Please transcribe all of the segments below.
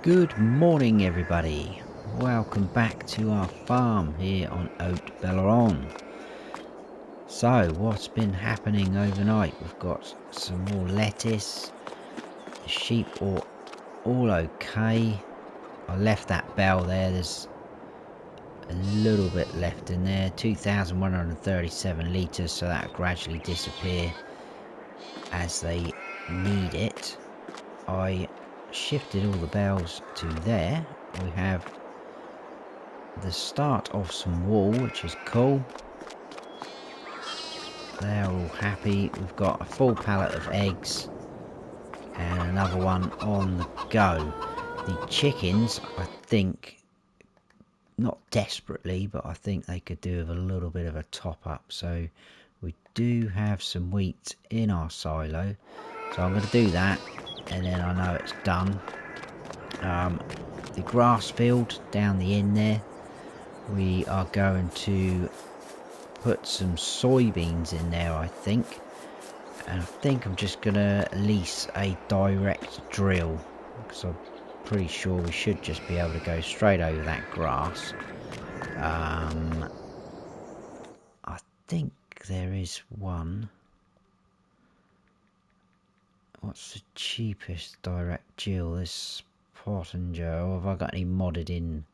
Good morning everybody, welcome back to our farm here on Haut-Beyleron. So what's been happening overnight? We've got some more lettuce, the sheep are all okay. I left that bell there, there's a little bit left in there, 2,137 litres, so that'll gradually disappear as they need it. I shifted all the bells to there. We have the start of some wool, which is cool. They're all happy. We've got a full pallet of eggs and another one on the go. The chickens, I think, not desperately, but I think they could do with a little bit of a top up. So we do have some wheat in our silo, so I'm going to do that and then I know it's done. The grass field down the end there, we are going to put some soybeans in there, I think. And I think I'm just going to lease a direct drill, because I'm pretty sure we should just be able to go straight over that grass. I think there is one. What's the cheapest direct drill? This Pottinger. Or have I got any modded in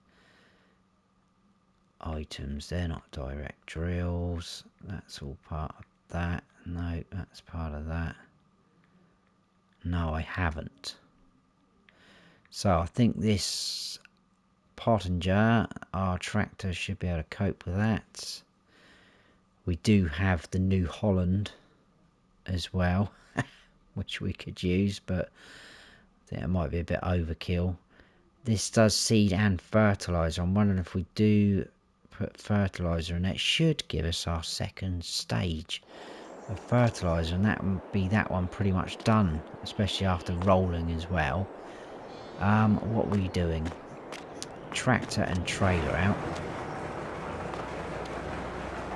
items? They're not direct drills. That's all part of that. No, that's part of that. No, I haven't. So I think this Pottinger, our tractor, should be able to cope with that. We do have the new Holland as well, which we could use, but I think it might be a bit overkill. This does seed and fertiliser. I'm wondering if we do put fertiliser in, it should give us our second stage of fertiliser, and that would be that one pretty much done, especially after rolling as well. What were you doing? Tractor and trailer out.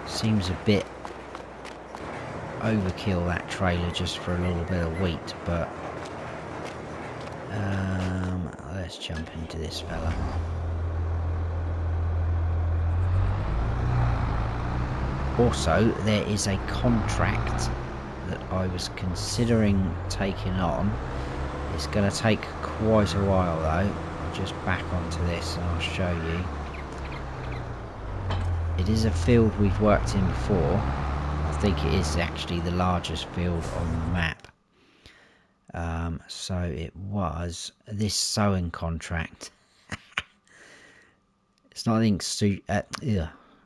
Seems a bit overkill, that trailer, just for a little bit of wheat, but let's jump into this fella. Also, there is a contract that I was considering taking on. It's going to take quite a while though. I'll just back onto this and I'll show you. It is a field we've worked in before. I think it is actually the largest field on the map. So it was this sowing contract. It's not anything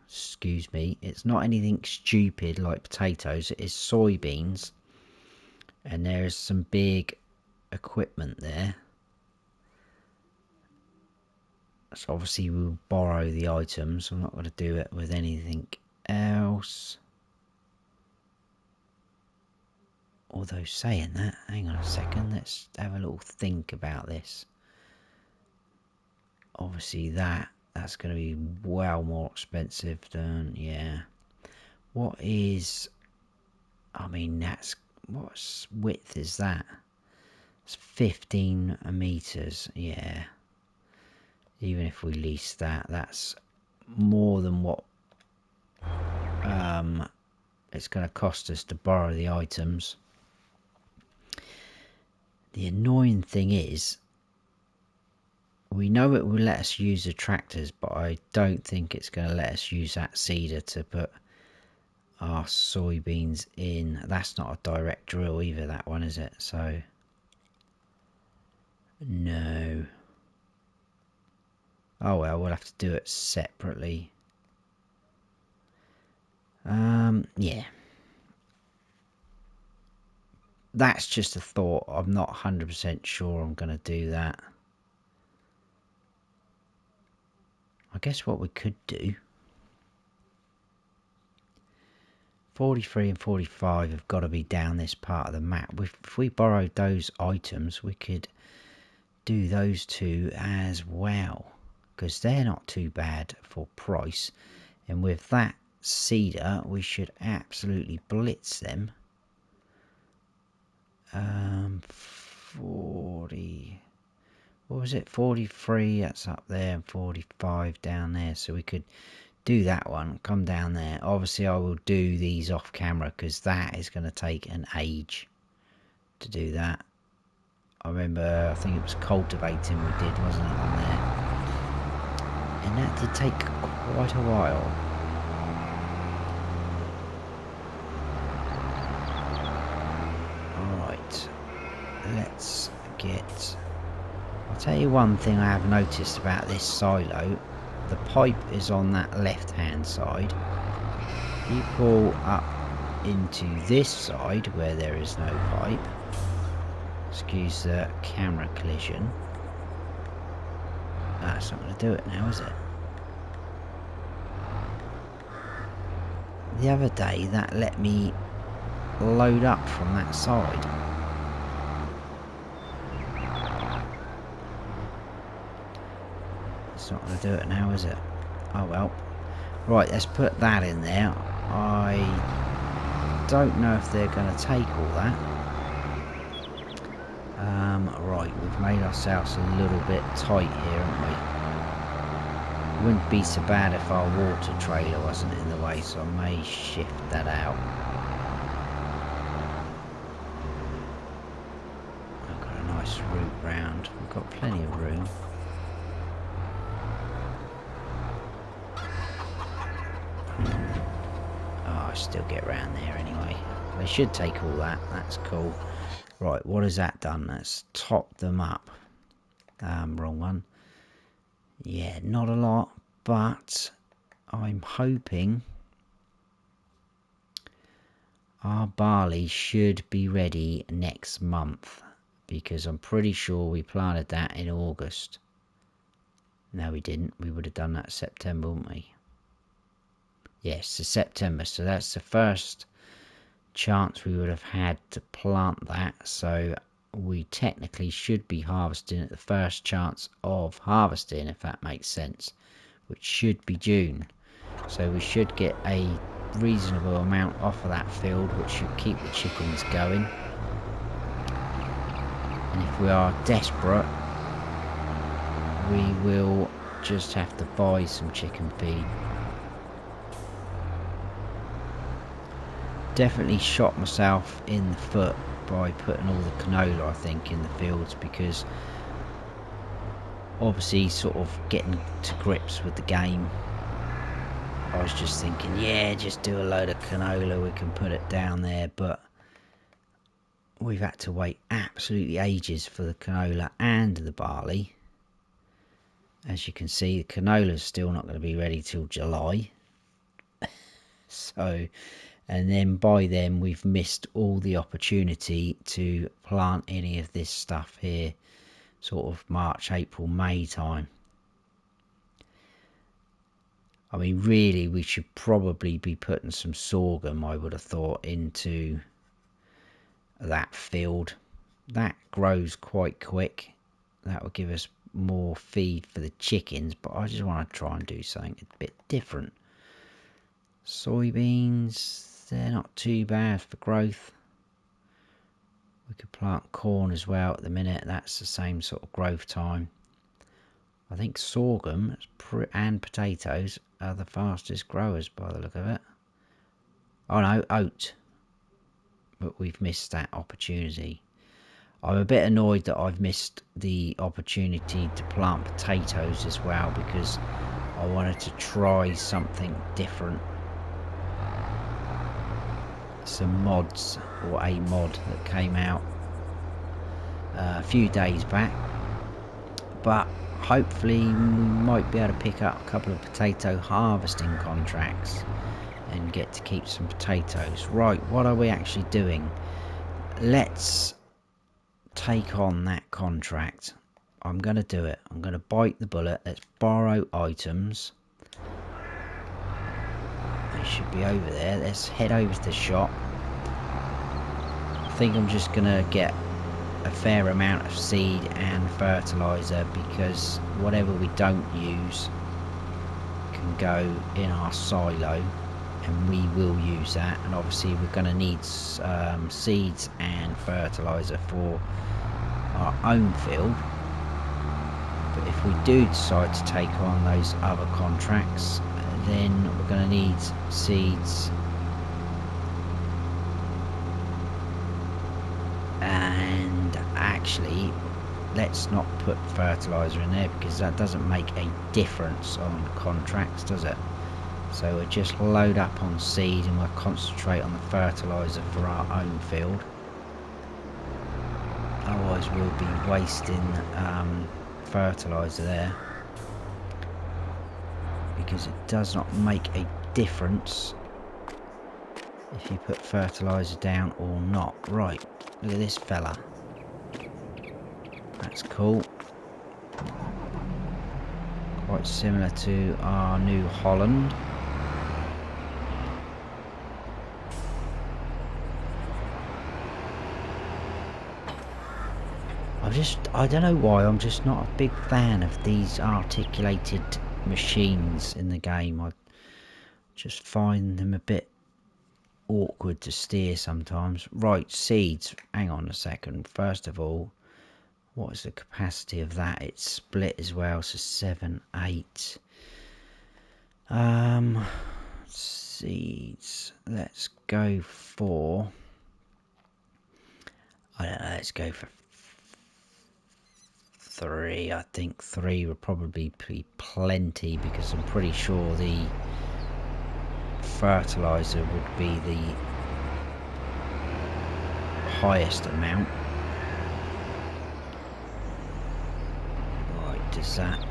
excuse me, it's not anything stupid like potatoes. It is soybeans, and there is some big equipment there. So obviously we'll borrow the items. I'm not going to do it with anything else. Although saying that, hang on a second, let's have a little think about this. Obviously that's going to be well more expensive than, yeah. What is, I mean, that's, what width is that? It's 15 meters, yeah. Even if we lease that, that's more than what it's going to cost us to borrow the items. The annoying thing is, we know it will let us use the tractors, but I don't think it's going to let us use that seeder to put our soybeans in. That's not a direct drill either, that one, is it? So, no. Oh well, we'll have to do it separately. Yeah. That's just a thought. I'm not 100% sure I'm going to do that. I guess what we could do, 43 and 45 have got to be down this part of the map. If we borrowed those items, we could do those two as well, because they're not too bad for price. And with that seeder, we should absolutely blitz them. 40. what was it, 43, that's up there, and 45 down there, so we could do that one, come down there. Obviously I will do these off camera because that is going to take an age to do that. I remember, I think it was cultivating we did, wasn't it, on there, and that did take quite a while. Alright, let's get, I'll tell you one thing I have noticed about this silo. The pipe is on that left hand side. If you pull up into this side where there is no pipe, excuse the camera collision, that's not going to do it now, is it? The other day that let me load up from that side. It's not going to do it now, is it? Oh well. Right, let's put that in there. I don't know if they're going to take all that. Right, we've made ourselves a little bit tight here, haven't we? Wouldn't be so bad if our water trailer wasn't in the way, so I may shift that out. I've got a nice route round. We've got plenty of room. Oh, I still get round there anyway. They should take all that. That's cool. Right, what has that done? That's topped them up. Wrong one. Yeah, not a lot, but I'm hoping our barley should be ready next month, because I'm pretty sure we planted that in August. No, we didn't. We would have done that September, wouldn't we? Yes, so September. So that's the first chance we would have had to plant that, so we technically should be harvesting at the first chance of harvesting, if that makes sense, which should be June. So we should get a reasonable amount off of that field, which should keep the chickens going. And if we are desperate, we will just have to buy some chicken feed. Definitely shot myself in the foot by putting all the canola, I think, in the fields, because obviously sort of getting to grips with the game, I was just thinking, yeah, just do a load of canola, we can put it down there, but we've had to wait absolutely ages for the canola and the barley. As you can see, the canola is still not going to be ready till July. So, and then by then we've missed all the opportunity to plant any of this stuff here, sort of March, April, May time. I mean, really, we should probably be putting some sorghum, I would have thought, into that field. That grows quite quick. That will give us more feed for the chickens, but I just want to try and do something a bit different. Soybeans, they're not too bad for growth. We could plant corn as well at the minute. That's the same sort of growth time. I think sorghum and potatoes are the fastest growers by the look of it. Oh no, oat. But we've missed that opportunity. I'm a bit annoyed that I've missed the opportunity to plant potatoes as well, because I wanted to try something different. Some mods, or a mod that came out a few days back, but hopefully we might be able to pick up a couple of potato harvesting contracts and get to keep some potatoes. Right, what are we actually doing? Let's take on that contract. I'm going to do it. I'm going to bite the bullet. Let's borrow items. They should be over there. Let's head over to the shop. I think I'm just going to get a fair amount of seed and fertilizer, because whatever we don't use can go in our silo, and we will use that. And obviously we're going to need seeds and fertilizer for our own field. But if we do decide to take on those other contracts, then we're going to need seeds and actually let's not put fertilizer in there because that doesn't make a difference on contracts, does it? So we'll just load up on seed and we'll concentrate on the fertilizer for our own field. Otherwise we'll be wasting fertilizer there, because it does not make a difference if you put fertilizer down or not. Right, look at this fella. That's cool. Quite similar to our new Holland. I don't know why, I'm just not a big fan of these articulated machines in the game. I just find them a bit awkward to steer sometimes. Right, seeds. Hang on a second. First of all, what is the capacity of that? It's split as well, so 7, 8. Seeds. Let's go for... I don't know, let's go for 3. I think 3 would probably be plenty, because I'm pretty sure the fertilizer would be the highest amount. Right, does that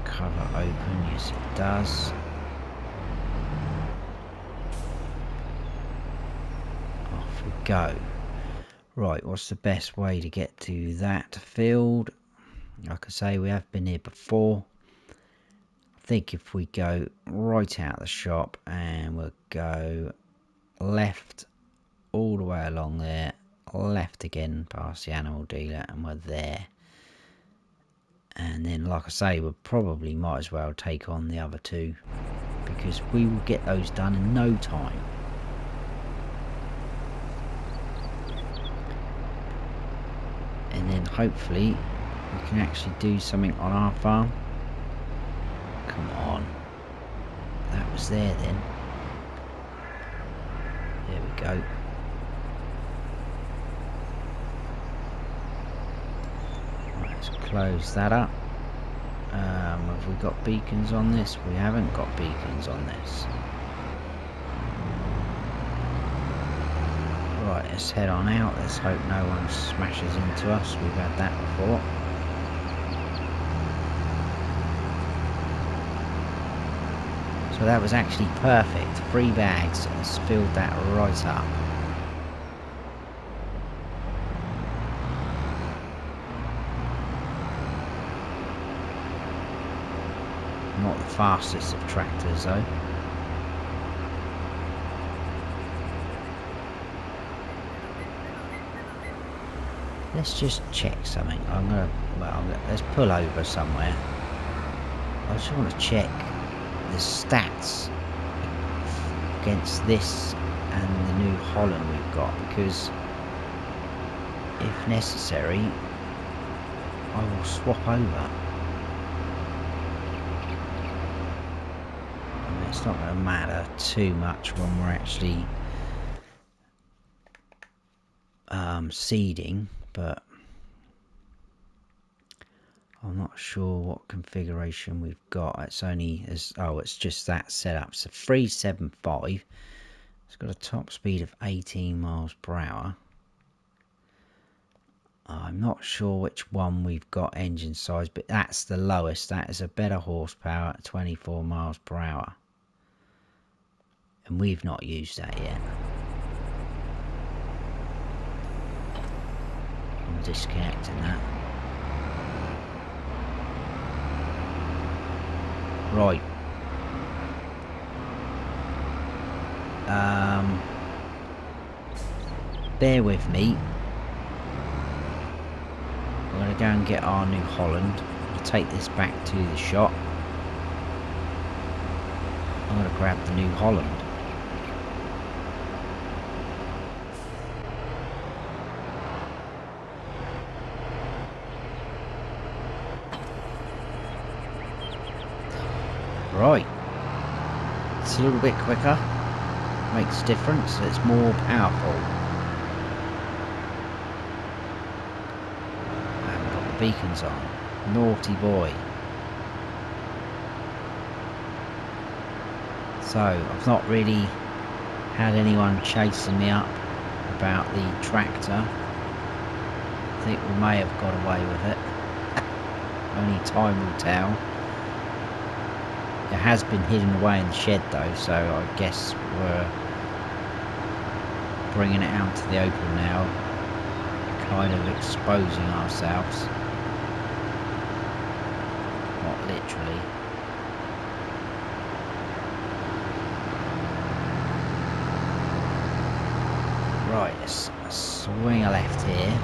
cover open? Yes, it does. Off we go. Right, what's the best way to get to that field? Like I say, we have been here before. I think if we go right out of the shop and we'll go left all the way along there, left again past the animal dealer, and we're there. And then, like I say, we probably might as well take on the other two, because we will get those done in no time. And then hopefully we can actually do something on our farm. Come on. That was there then. There we go. Right, let's close that up. Have we got beacons on this? We haven't got beacons on this. Right, let's head on out. Let's hope no one smashes into us. We've had that before. So that was actually perfect. 3 bags. Let's filled that right up. Not the fastest of tractors though. Let's just check something. Let's pull over somewhere. I just want to check the stats against this and the new Holland we've got, because if necessary I will swap over. I mean, it's not going to matter too much when we're actually seeding, but I'm not sure what configuration we've got. It's only as it's just that setup. So 375. It's got a top speed of 18 miles per hour. I'm not sure which one we've got engine size, but that's the lowest. That is a better horsepower at 24 miles per hour. And we've not used that yet. I'm disconnecting that. Right. Bear with me. I'm going to go and get our new Holland. I'll take this back to the shop. I'm going to grab the new Holland. It's a little bit quicker, makes a difference, it's more powerful. I haven't got the beacons on. Naughty boy. So, I've not really had anyone chasing me up about the tractor. I think we may have got away with it. Only time will tell. It has been hidden away in the shed though, so I guess we're bringing it out to the open now, kind of exposing ourselves. Not literally. Right, let's swing a left here.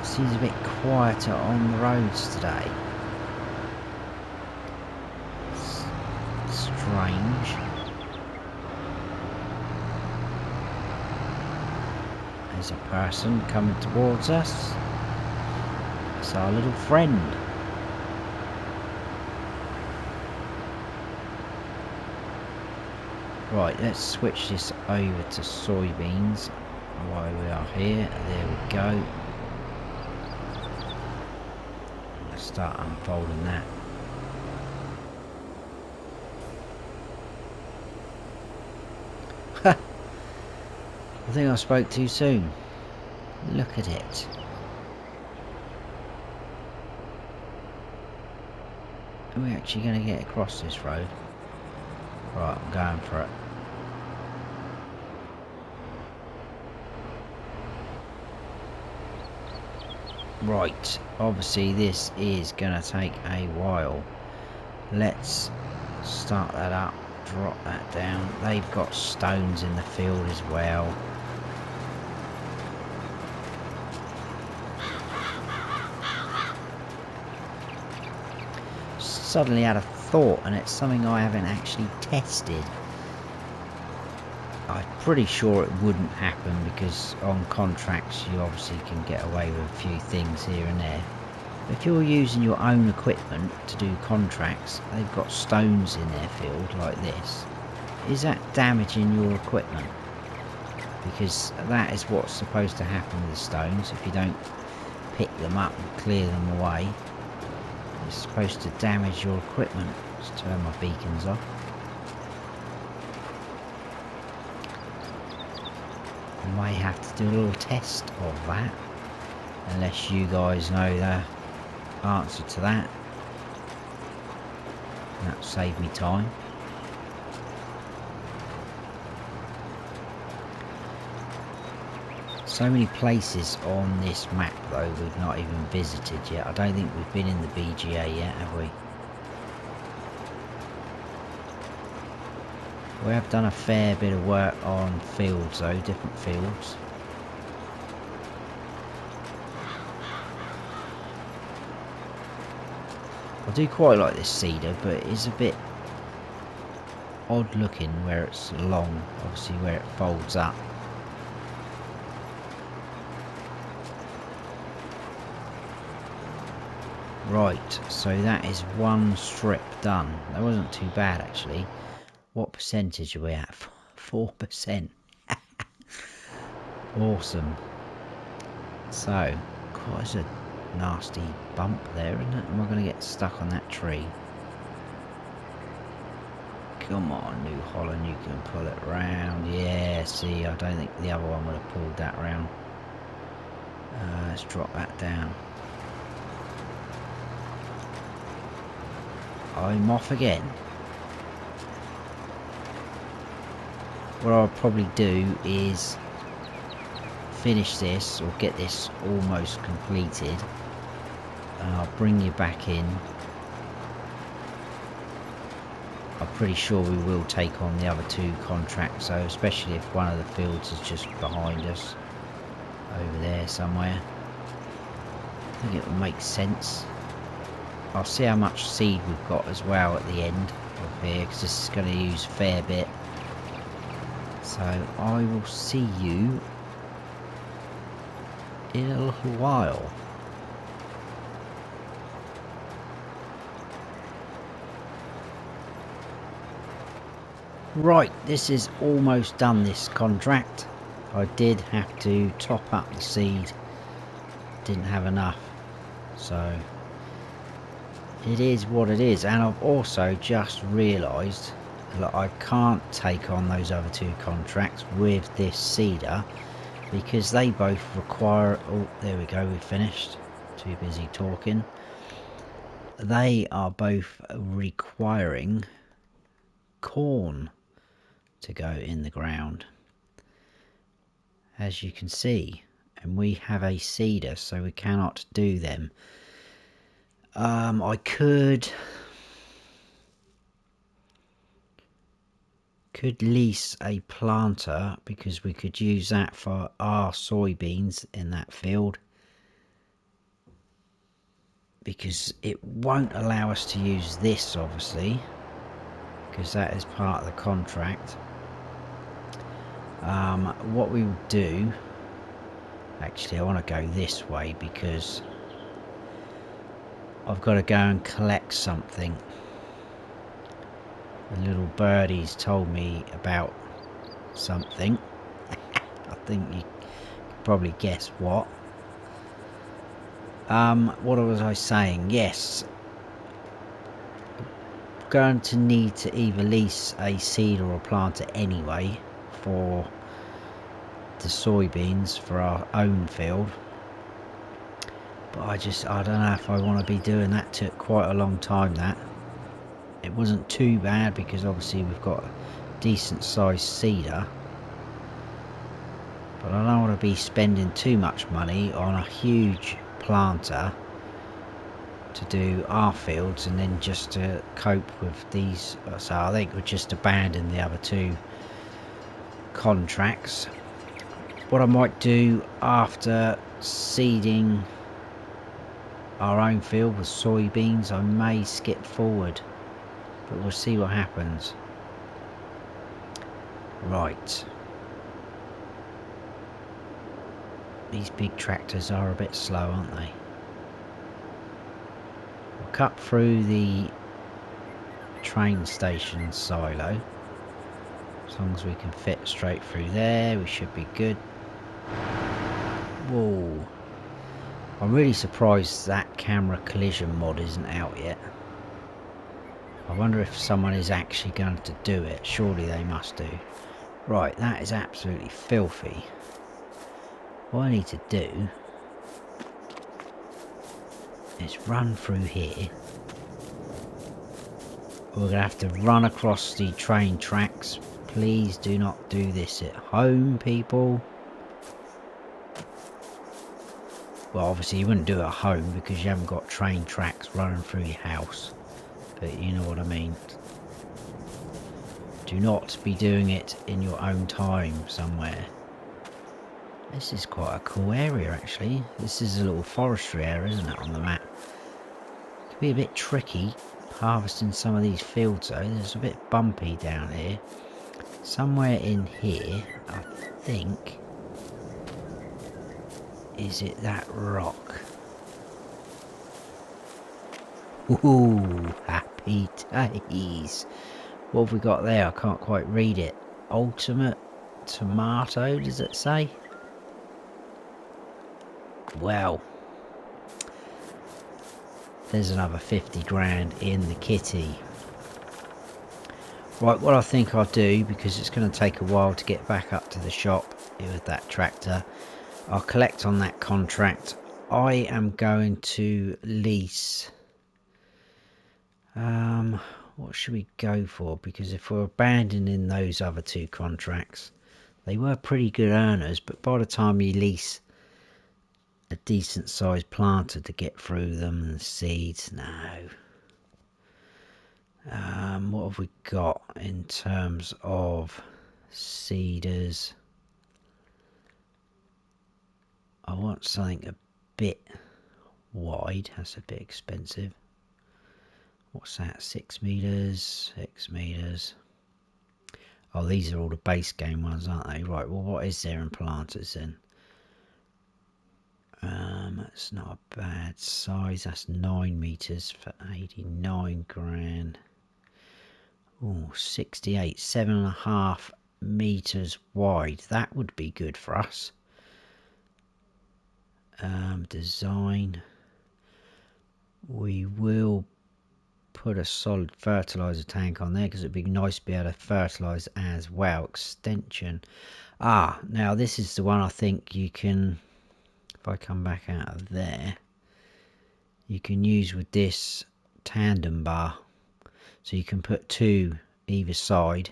Seems a bit quieter on the roads today. Strange. There's a person coming towards us. It's our little friend. Right, let's switch this over to soybeans while we are here. There we go. Let's start unfolding that. I think I spoke too soon. Look at it. Are we actually going to get across this road? Right, I'm going for it. Right, obviously this is going to take a while. Let's start that up, drop that down. They've got stones in the field as well. Suddenly had a thought, and it's something I haven't actually tested. I'm pretty sure it wouldn't happen because on contracts you obviously can get away with a few things here and there. But if you're using your own equipment to do contracts, they've got stones in their field like this. Is that damaging your equipment? Because that is what's supposed to happen with the stones. If you don't pick them up and clear them away, it's supposed to damage your equipment. Let's turn my beacons off. I may have to do a little test of that, unless you guys know the answer to that. That'll save me time. So many places on this map though we've not even visited yet. I don't think we've been in the BGA yet, have we? We have done a fair bit of work on fields though, different fields. I do quite like this cedar, but it is a bit odd looking where it's long, obviously where it folds up. Right, so that is one strip done. That wasn't too bad actually. What percentage are we at? 4%. Awesome. So, quite a nasty bump there, isn't it? Am I going to get stuck on that tree? Come on, New Holland, you can pull it round. Yeah, see, I don't think the other one would have pulled that round. Let's drop that down. I'm off again. What I'll probably do is finish this or get this almost completed, and I'll bring you back in. I'm pretty sure we will take on the other two contracts, so especially if one of the fields is just behind us over there somewhere. I think it will make sense. I'll see how much seed we've got as well at the end of here, because this is going to use a fair bit. So I will see you in a little while. Right, this is almost done, this contract. I did have to top up the seed, didn't have enough, so it is what it is. And I've also just realised that I can't take on those other two contracts with this seeder because they both require, oh there we go, we finished, too busy talking. They are both requiring corn to go in the ground, as you can see, and we have a seeder, so we cannot do them. I could lease a planter because we could use that for our soybeans in that field, because it won't allow us to use this obviously because that is part of the contract. What we will do, actually I want to go this way because I've got to go and collect something. The little birdie's told me about something. I think you could probably guess what. What was I saying? Yes, I'm going to need to either lease a seed or a planter anyway for the soybeans for our own field. But I don't know if I want to be doing that. Took quite a long time. That it wasn't too bad because obviously we've got a decent sized seeder, but I don't want to be spending too much money on a huge planter to do our fields and then just to cope with these. So I think we'll just abandon the other two contracts. What I might do after seeding our own field with soybeans, I may skip forward, but we'll see what happens. Right, these big tractors are a bit slow, aren't they? We'll cut through the train station silo. As long as we can fit straight through there, we should be good. Whoa, I'm really surprised that camera collision mod isn't out yet. I wonder if someone is actually going to do it. Surely they must do. Right, that is absolutely filthy. What I need to do is run through here. We're going to have to run across the train tracks. Please do not do this at home, people. Well, obviously you wouldn't do it at home because you haven't got train tracks running through your house. But you know what I mean. Do not be doing it in your own time somewhere. This is quite a cool area actually. This is a little forestry area, isn't it, on the map? It could be a bit tricky harvesting some of these fields though. There's a bit bumpy down here. Somewhere in here, I think, is it that rock? Ooh, happy days. What have we got there? I can't quite read it. Ultimate tomato, does it say? Well, there's another 50 grand in the kitty. Right, what I think I'll do, because it's going to take a while to get back up to the shop with that tractor, I'll collect on that contract. I am going to lease... what should we go for? Because if we're abandoning those other two contracts, they were pretty good earners, but by the time you lease a decent sized planter to get through them and seeds, no. What have we got in terms of seeders? I want something a bit wide. That's a bit expensive. What's that? 6 meters, 6 meters. Oh, these are all the base game ones, aren't they? Right, well, what is there in planters then? That's not a bad size. That's 9 meters for 89 grand. Oh, 68, 7.5 meters wide. That would be good for us. Design. We will put a solid fertilizer tank on there because it'd be nice to be able to fertilize as well. Extension. Now this is the one I think you can, if I come back out of there, you can use with this tandem bar. So you can put 2 either side,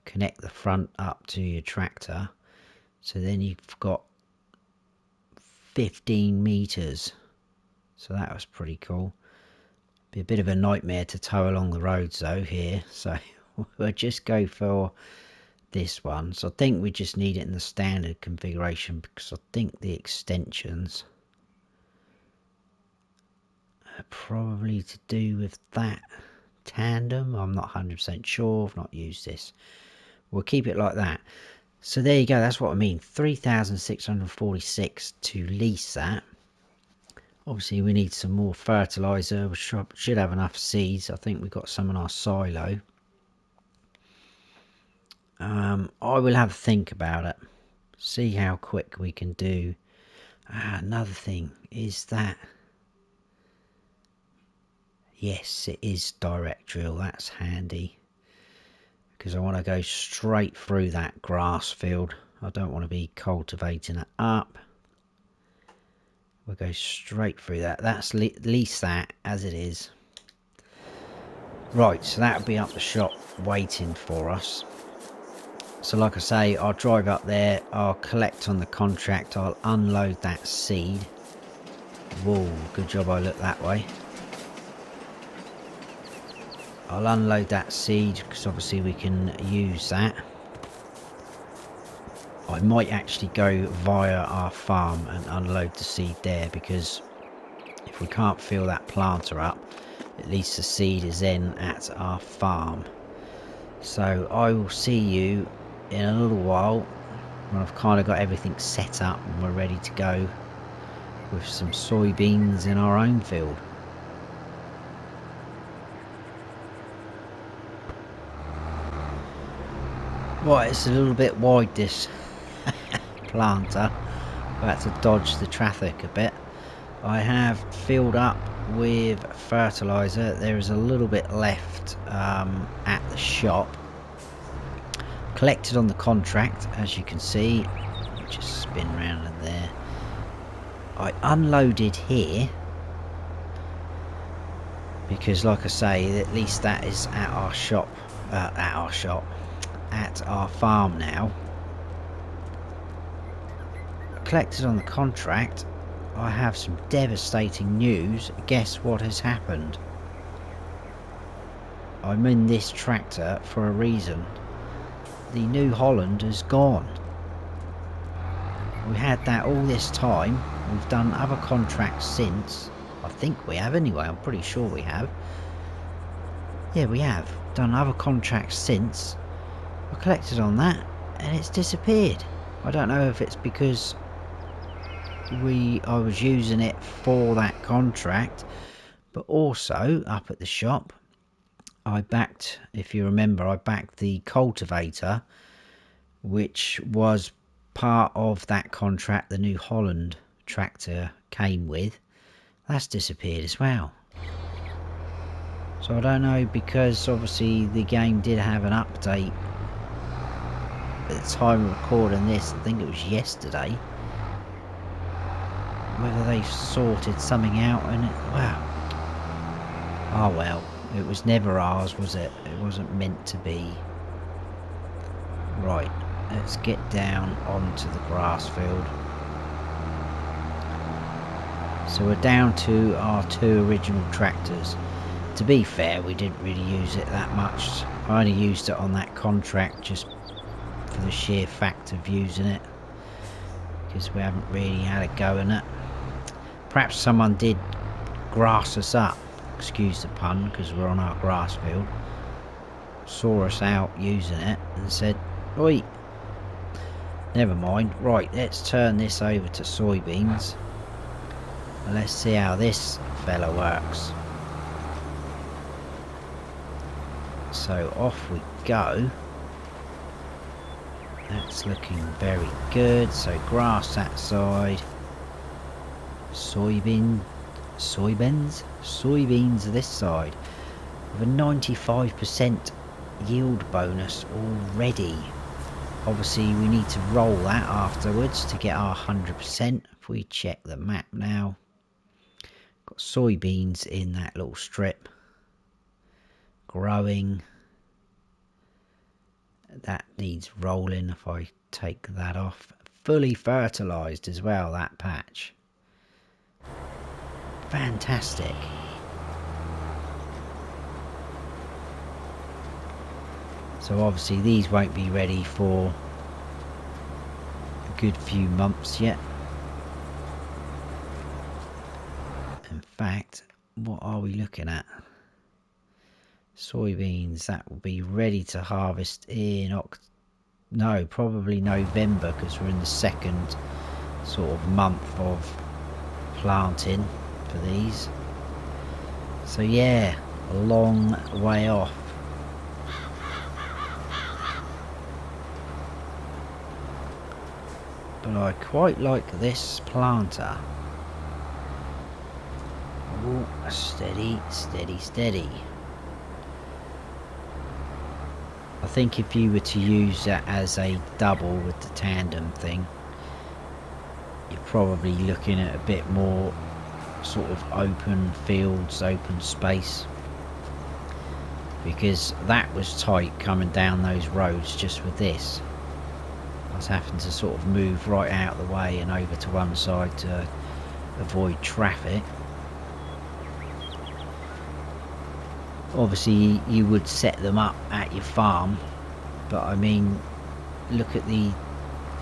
connect the front up to your tractor, so then you've got 15 meters. So that was pretty cool. Be a bit of a nightmare to tow along the roads though here, so we'll just go for this one. So I think we just need it in the standard configuration because I think the extensions are probably to do with that tandem. I'm not 100% sure. I've not used this. We'll keep it like that. So there you go. That's what I mean. 3,646 to lease that. Obviously we need some more fertilizer. We should have enough seeds. I think we've got some in our silo. I will have a think about it. See how quick we can do. Another thing is that, yes, it is direct drill. That's handy because I want to go straight through that grass field. I don't want to be cultivating it up. We'll go straight through that. That's lease that as it is. Right, so that'll be up the shop waiting for us. So like I say, I'll drive up there, I'll collect on the contract, I'll unload that seed. Whoa, good job I looked that way. I'll unload that seed because obviously we can use that. I might actually go via our farm and unload the seed there, because if we can't fill that planter up, at least the seed is then at our farm. So I will see you in a little while when I've kind of got everything set up and we're ready to go with some soybeans in our own field. Right, it's a little bit wide, this planter. I had to dodge the traffic a bit. I have filled up with fertilizer. There is a little bit left at the shop. Collected on the contract, as you can see. Just spin round in there. I unloaded here because, like I say, at least that is at our shop. At our farm now. Collected on the contract. I have some devastating news. Guess what has happened? I'm in this tractor for a reason. The New Holland has gone. We had that all this time. We've done other contracts since. I think we have anyway. I'm pretty sure we have. Yeah, we have done other contracts since. I collected on that and it's disappeared. I don't know if it's because I was using it for that contract, but also up at the shop I backed, if you remember, I backed the cultivator which was part of that contract the New Holland tractor came with. That's disappeared as well. So I don't know, because obviously the game did have an update at the time of recording this. I think it was yesterday. Whether they've sorted something out in it. Wow. Oh well, it was never ours, was it? It wasn't meant to be. Right, let's get down onto the grass field. So we're down to our 2 original tractors. To be fair, we didn't really use it that much. I only used it on that contract just for the sheer fact of using it, because we haven't really had a go in it. Perhaps someone did grass us up, excuse the pun, because we're on our grass field, saw us out using it and said, oi, never mind. Right, let's turn this over to soybeans. Let's see how this fella works. So off we go. That's looking very good. So grass that side. Soybeans this side. With a 95% yield bonus already. Obviously we need to roll that afterwards to get our 100%. If we check the map now. Got soybeans in that little strip. Growing. That needs rolling if I take that off. Fully fertilised as well, that patch. Fantastic. So obviously these won't be ready for a good few months yet. In fact, what are we looking at? Soybeans, that will be ready to harvest in probably November, because we're in the second sort of month of planting for these. So yeah, a long way off. But I quite like this planter. Oh, steady, steady, steady. I think if you were to use that as a double with the tandem thing, you're probably looking at a bit more sort of open fields, open space. Because that was tight coming down those roads just with this. I was having to sort of move right out of the way and over to one side to avoid traffic. Obviously you would set them up at your farm, but I mean, look at the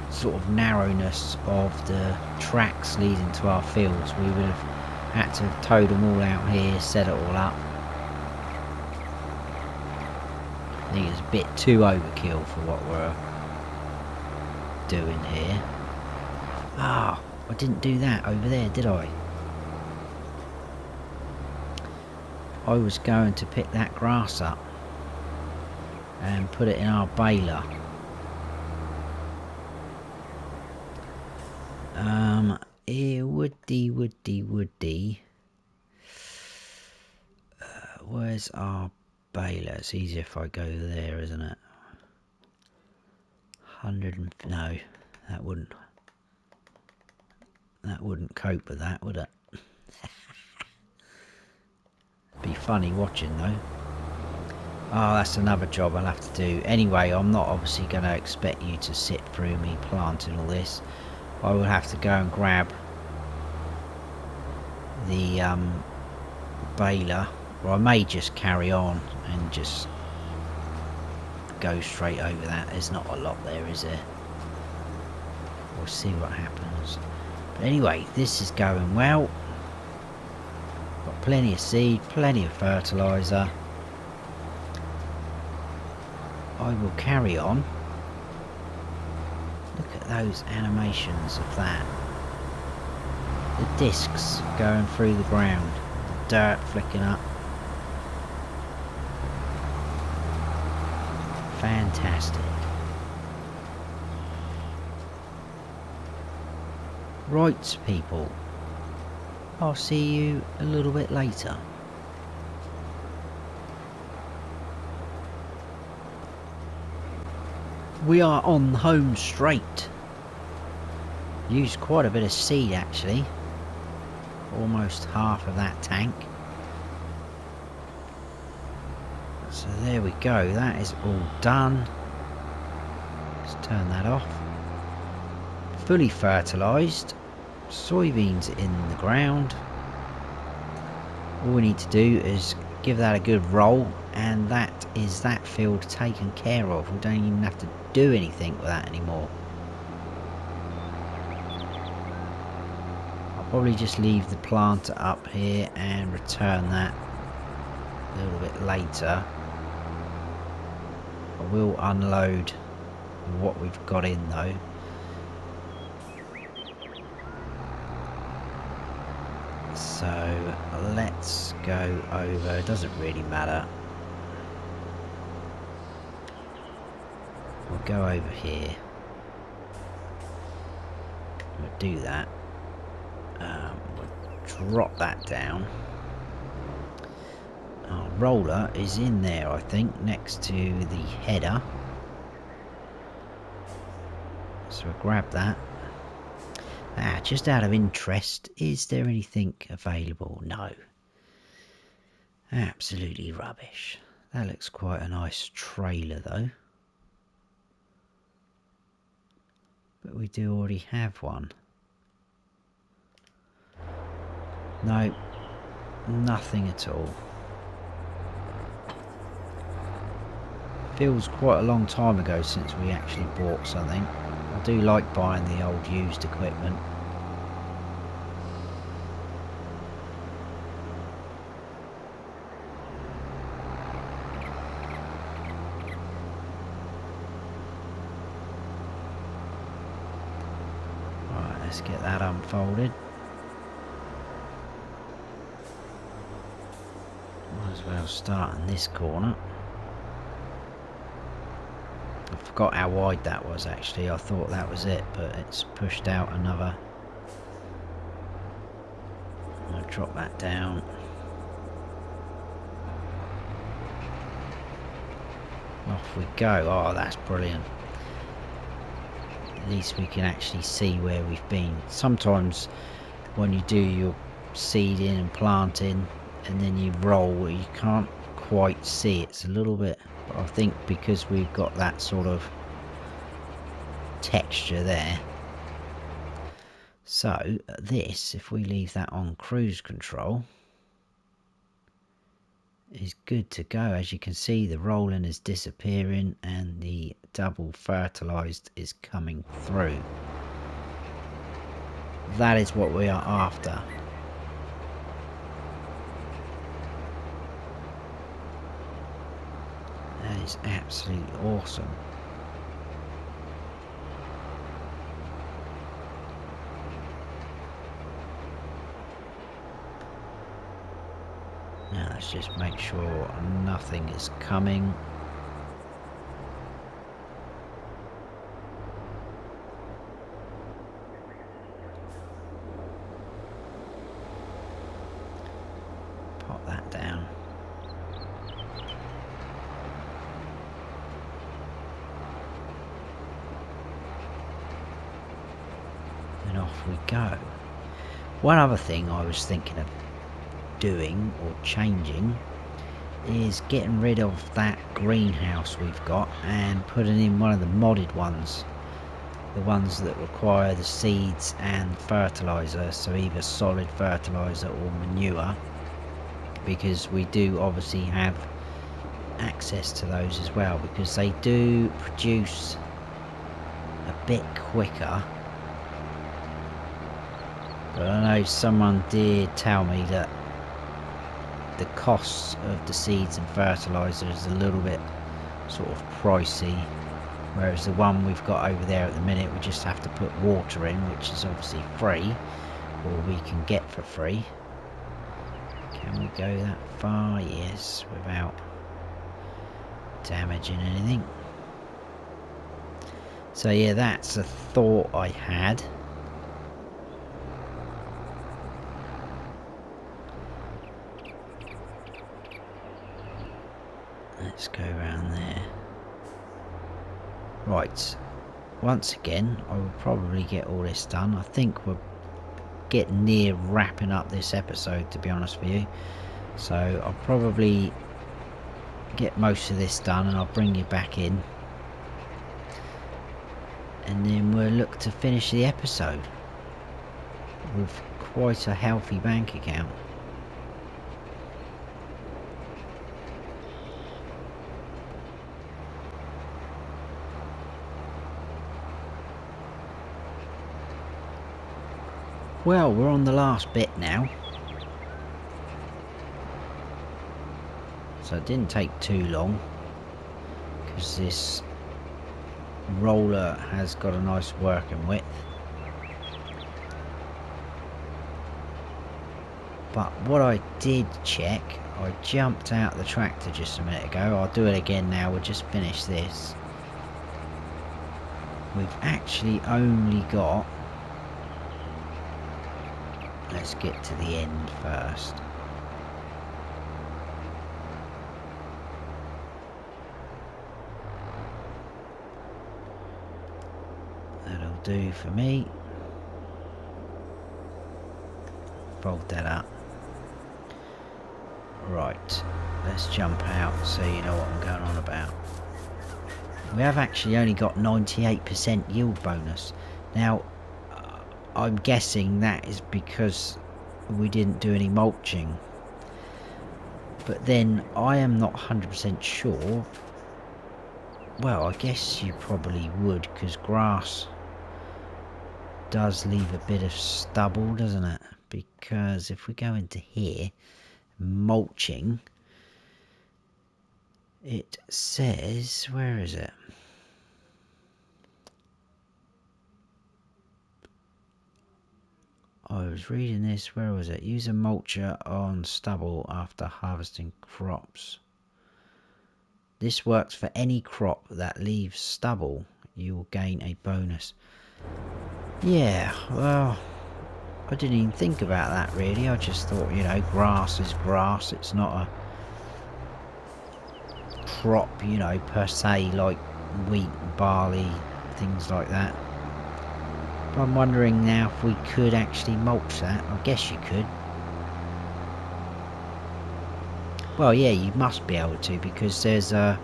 sort of narrowness of the tracks leading to our fields. We would have had to have towed them all out here, set it all up. I think it's a bit too overkill for what we're doing here. Ah, I didn't do that over there, did I? I was going to pick that grass up and put it in our baler. Woody. Where's our baler? It's easier if I go there, isn't it? 100 and no, that wouldn't cope with that, would it? Be funny watching though. Oh, that's another job I'll have to do. Anyway, I'm not obviously going to expect you to sit through me planting all this. I will have to go and grab the baler, or I may just carry on and just go straight over that. There's not a lot there, is there? We'll see what happens. But anyway, this is going well. Got plenty of seed, plenty of fertiliser. I will carry on. Look at those animations of that. The discs going through the ground, the dirt flicking up. Fantastic. Right, people. I'll see you a little bit later. We are on the home straight. Used quite a bit of seed actually. Almost half of that tank. So there we go, that is all done. Let's turn that off. Fully fertilised. Soybeans in the ground. All we need to do is give that a good roll, and that is that field taken care of. We don't even have to do anything with that anymore. I'll probably just leave the planter up here and return that a little bit later. I will unload what we've got in though. So let's go over, it doesn't really matter. We'll go over here. We'll do that. We'll drop that down. Our roller is in there, I think, next to the header. So we'll grab that. Just out of interest, is there anything available? No. Absolutely rubbish. That looks quite a nice trailer though. But we do already have one. No, nothing at all. Feels quite a long time ago since we actually bought something. I do like buying the old used equipment. Right, let's get that unfolded. Might as well start in this corner. I forgot how wide that was actually. I thought that was it, but it's pushed out another. I'll drop that down. Off we go. Oh, that's brilliant. At least we can actually see where we've been. Sometimes when you do your seeding and planting and then you roll, you can't quite see. It's a little bit, but I think because we've got that sort of texture there. So this, if we leave that on cruise control, is good to go. As you can see, the rolling is disappearing and the double fertilized is coming through. That is what we are after. That is absolutely awesome. Now let's just make sure nothing is coming. Pop that down. And off we go. One other thing I was thinking of doing or changing is getting rid of that greenhouse we've got and putting in one of the modded ones, the ones that require the seeds and fertilizer, so either solid fertilizer or manure, because we do obviously have access to those as well, because they do produce a bit quicker. But I know someone did tell me that the costs of the seeds and fertilizer is a little bit sort of pricey, whereas the one we've got over there at the minute we just have to put water in, which is obviously free, or we can get for free. Can we go that far? Yes, without damaging anything. So yeah, that's a thought I had. Let's go around there. Right, once again I will probably get all this done. I think we're getting near wrapping up this episode, to be honest with you, so I'll probably get most of this done and I'll bring you back in, and then we'll look to finish the episode with quite a healthy bank account. Well, we're on the last bit now, so it didn't take too long, because this roller has got a nice working width. But what I did check, I jumped out the tractor just a minute ago. I'll do it again now. We'll just finish this. We've actually only got... Let's get to the end first. That'll do for me. Fold that up. Right, let's jump out so you know what I'm going on about. We have actually only got 98% yield bonus. Now, I'm guessing that is because we didn't do any mulching. But then I am not 100% sure. Well, I guess you probably would, because grass does leave a bit of stubble, doesn't it? Because if we go into here, mulching, it says, where is it? I was reading this, where was it? Use a mulcher on stubble after harvesting crops. This works for any crop that leaves stubble. You will gain a bonus. Yeah, well, I didn't even think about that really. I just thought, you know, grass is grass. It's not a crop, you know, per se, like wheat, barley, things like that. But I'm wondering now if we could actually mulch that. I guess you could. Well, yeah, you must be able to, because there's a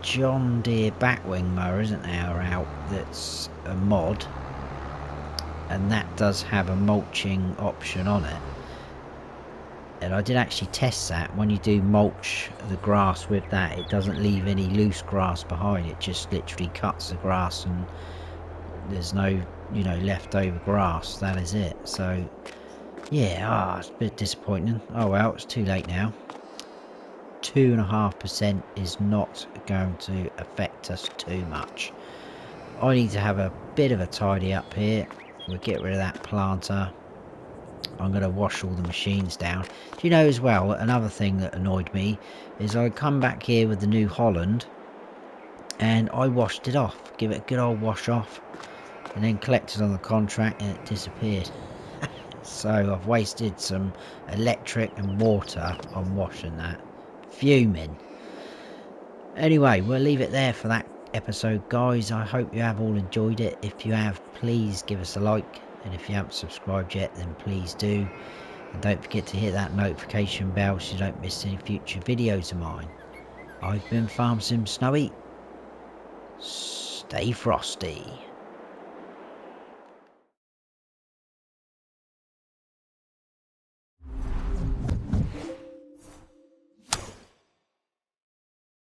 John Deere backwing mower, isn't there, out that's a mod, and that does have a mulching option on it. And I did actually test that. When you do mulch the grass with that, it doesn't leave any loose grass behind. It just literally cuts the grass and there's no, you know, leftover grass. That is it. So yeah, it's a bit disappointing. Oh well, it's too late now. 2.5% is not going to affect us too much. I need to have a bit of a tidy up here. We'll get rid of that planter. I'm going to wash all the machines down. Do you know as well, another thing that annoyed me is I come back here with the new Holland and I washed it off, give it a good old wash off, and then collected on the contract and it disappeared. So I've wasted some electric and water on washing that. Fuming. Anyway, we'll leave it there for that episode, guys. I hope you have all enjoyed it. If you have, please give us a like. And if you haven't subscribed yet, then please do. And don't forget to hit that notification bell so you don't miss any future videos of mine. I've been Farm Sim Snowy. Stay frosty.